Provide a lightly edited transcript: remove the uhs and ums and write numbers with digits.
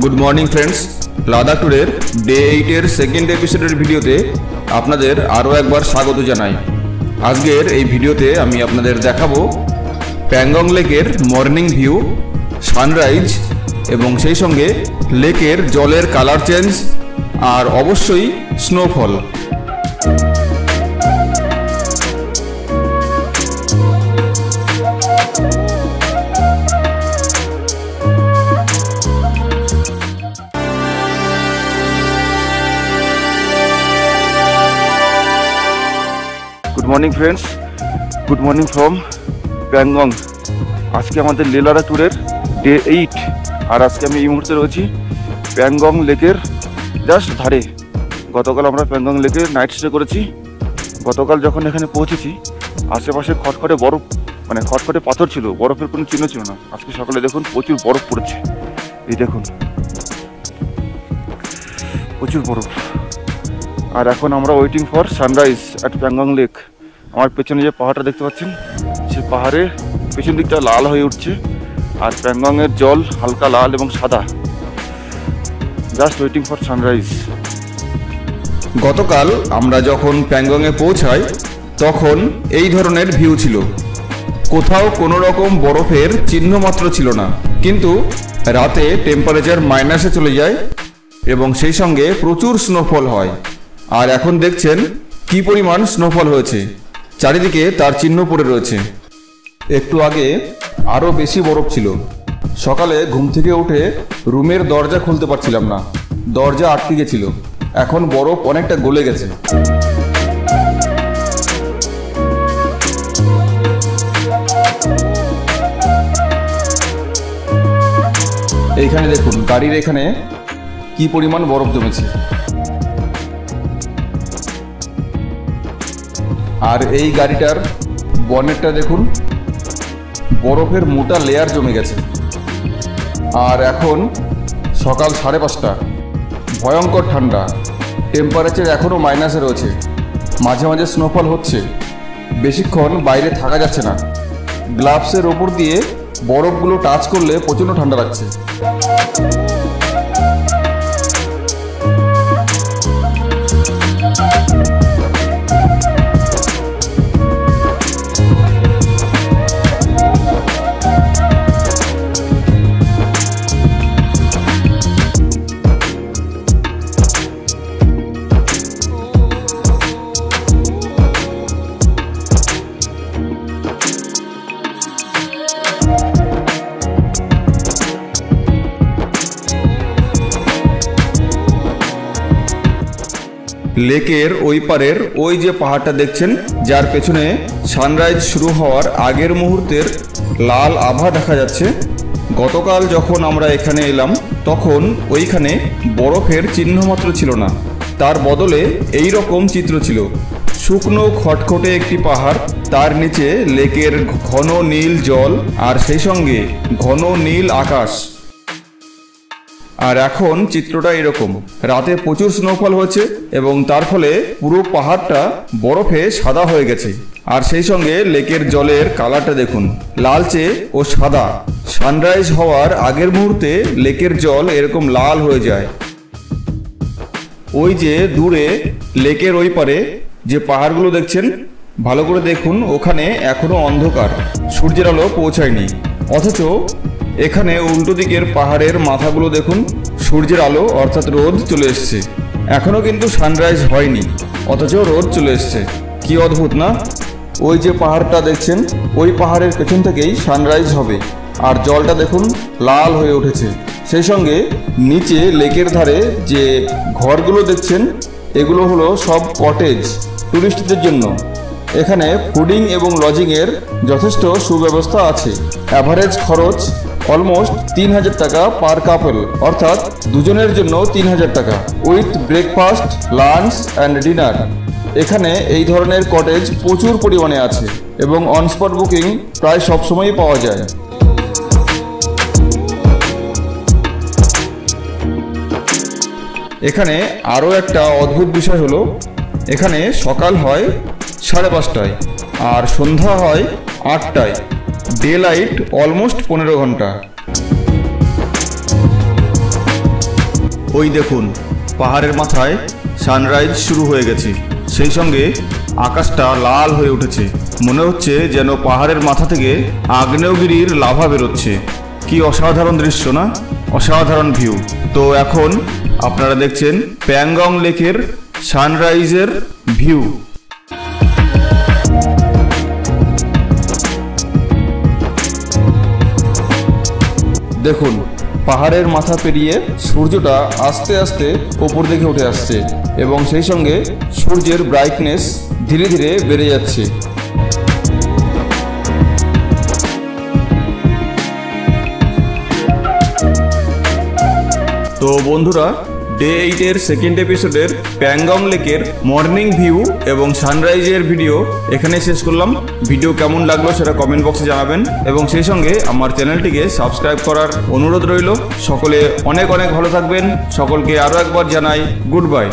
Good morning friends, Ladakh ট্যুরের day 8 এর second এপিসোডের ভিডিওতে আপনাদের আরও একবার স্বাগত জানাই। আজকের এই ভিডিওতে আমি আপনাদের দেখাবো প্যাংগং লেকের মর্নিং ভিউ, সানরাইজ এবং সেই সঙ্গে লেকের জলের কালার চেঞ্জ আর অবশ্যই snowfall. Good morning friends, good morning from Pangong. আজকে আমাদের লে লাদাখ ট্যুরের ডে 8 আর আজকে আমি এই মুহূর্তে রয়েছি প্যাংগং লেকের জাস্ট ধারে। গতকাল আমরা প্যাংগং লেকে নাইট স্টে করেছি। গতকাল যখন এখানে পৌঁছেছি আশেপাশে খটখটে বরফ, মানে খটখটে পাথর ছিল, বরফের কোনো চিহ্ন ছিল না। আজকে সকালে দেখুন প্রচুর বরফ পড়েছে, এই দেখুন প্রচুর বরফ। আর এখন আমরা waiting for sunrise at Pangong lake. আমার পেছনে যে পাহাড়টা দেখতে পাচ্ছেন, সে পাহাড়ের পেছন দিকটা লাল হয়ে উঠছে আর প্যাংগংয়ের জল হালকা লাল এবং সাদা। Just waiting for sunrise. গতকাল আমরা যখন প্যাংগংয়ে পৌঁছাই তখন এই ধরনের ভিউ ছিল, কোথাও কোনো রকম বরফের চিহ্ন মাত্র ছিল না। কিন্তু রাতে টেম্পারেচার মাইনাসে চলে যায় এবং সেই সঙ্গে প্রচুর স্নোফল হয়। আর এখন দেখছেন কি পরিমাণ স্নোফল হয়েছে, চারিদিকে তার চিহ্ন পড়ে রয়েছে। একটু আগে আরও বেশি বরফ ছিল। সকালে ঘুম থেকে উঠে রুমের দরজা খুলতে পারছিলাম না, দরজা আটকে গেছিল। এখন বরফ অনেকটা গলে গেছে। এইখানে দেখুন গাড়ির এখানে কি পরিমাণ বরফ জমেছে। আর এই গাড়িটার বনেটটা দেখুন, বরফের মোটা লেয়ার জমে গেছে। আর এখন সকাল 5:30, ভয়ঙ্কর ঠান্ডা, টেম্পারেচার এখনও মাইনাসে রয়েছে, মাঝে মাঝে স্নোফল হচ্ছে। বেশিক্ষণ বাইরে থাকা যাচ্ছে না, গ্লাভসের ওপর দিয়ে বরফগুলো টাচ করলে প্রচণ্ড ঠান্ডা লাগছে। লেকের ওই পারের ওই যে পাহাড়টা দেখছেন, যার পেছনে সানরাইজ শুরু হওয়ার আগের মুহূর্তের লাল আভা দেখা যাচ্ছে। গতকাল যখন আমরা এখানে এলাম তখন ওইখানে বরফের চিহ্ন মাত্র ছিল না, তার বদলে এই রকম চিত্র ছিল। শুকনো খটখটে একটি পাহাড়, তার নিচে লেকের ঘন নীল জল আর সেই সঙ্গে ঘন নীল আকাশ। আর এখন চিত্রটা এরকম, রাতে প্রচুর স্নোফল হয়েছে এবং তার ফলে পুরো পাহাড়টা বরফে সাদা হয়ে গেছে। আর সেই সঙ্গে লেকের জলের কালারটা দেখুন, লালচে ও সাদা। সানরাইজ হওয়ার আগের মুহূর্তে লেকের জল এরকম লাল হয়ে যায়। ওই যে দূরে লেকের ওই পারে যে পাহাড়গুলো দেখছেন, ভালো করে দেখুন, ওখানে এখনো অন্ধকার, সূর্যের আলো পৌঁছায়নি। অথচ এখানে উল্টো দিকের পাহাড়ের মাথাগুলো দেখুন, সূর্যের আলো অর্থাৎ রোদ চলে এসছে। এখনও কিন্তু সানরাইজ হয়নি, অথচ রোদ চলে এসছে। কি অদ্ভুত না? ওই যে পাহাড়টা দেখছেন, ওই পাহাড়ের পেছন থেকেই সানরাইজ হবে। আর জলটা দেখুন লাল হয়ে উঠেছে। সেই সঙ্গে নিচে লেকের ধারে যে ঘরগুলো দেখছেন, এগুলো হলো সব কটেজ, টুরিস্টদের জন্য। এখানে ফুডিং এবং লজিংয়ের যথেষ্ট সুব্যবস্থা আছে। অ্যাভারেজ খরচ অলমোস্ট 3000 টাকা পার কাপল, অর্থাৎ দুজনের জন্য 3000 টাকা, with breakfast, lunch and dinner. এখানে এই ধরনের কটেজ প্রচুর পরিমাণে আছে এবং অনস্পট বুকিং প্রায় সবসময়ই পাওয়া যায়। এখানে আরও একটা অদ্ভুত বিষয় হলো, এখানে সকাল হয় 5:30টায় আর সন্ধ্যা হয় 8টায়। ডে লাইট অলমোস্ট 15 ঘন্টা। ওই দেখুন পাহাড়ের মাথায় সানরাইজ শুরু হয়ে গেছে, সেই সঙ্গে আকাশটা লাল হয়ে উঠেছে। মনে হচ্ছে যেন পাহাড়ের মাথা থেকে আগ্নেয়গিরির লাভা বেরোচ্ছে। কি অসাধারণ দৃশ্য না, অসাধারণ ভিউ। তো এখন আপনারা দেখছেন প্যাংগং লেকের সানরাইজের ভিউ। দেখুন পাহাড়ের মাথা পেরিয়ে সূর্যটা আস্তে আস্তে ওপর দিকে উঠে আসছে এবং সেই সঙ্গে সূর্যের ব্রাইটনেস ধীরে ধীরে বেড়ে যাচ্ছে। তো বন্ধুরা, ডে 8-এর সেকেন্ড এপিসোডের প্যাংগং লেকের মর্নিং ভিউ এবং সানরাইজের ভিডিও এখানে শেষ করলাম। ভিডিও কেমন লাগলো সেটা কমেন্ট বক্সে জানাবেন এবং সেই সঙ্গে আমার চ্যানেলটিকে সাবস্ক্রাইব করার অনুরোধ রইল। সকলে অনেক অনেক ভালো থাকবেন। সকলকে আরও একবার জানাই গুড বাই।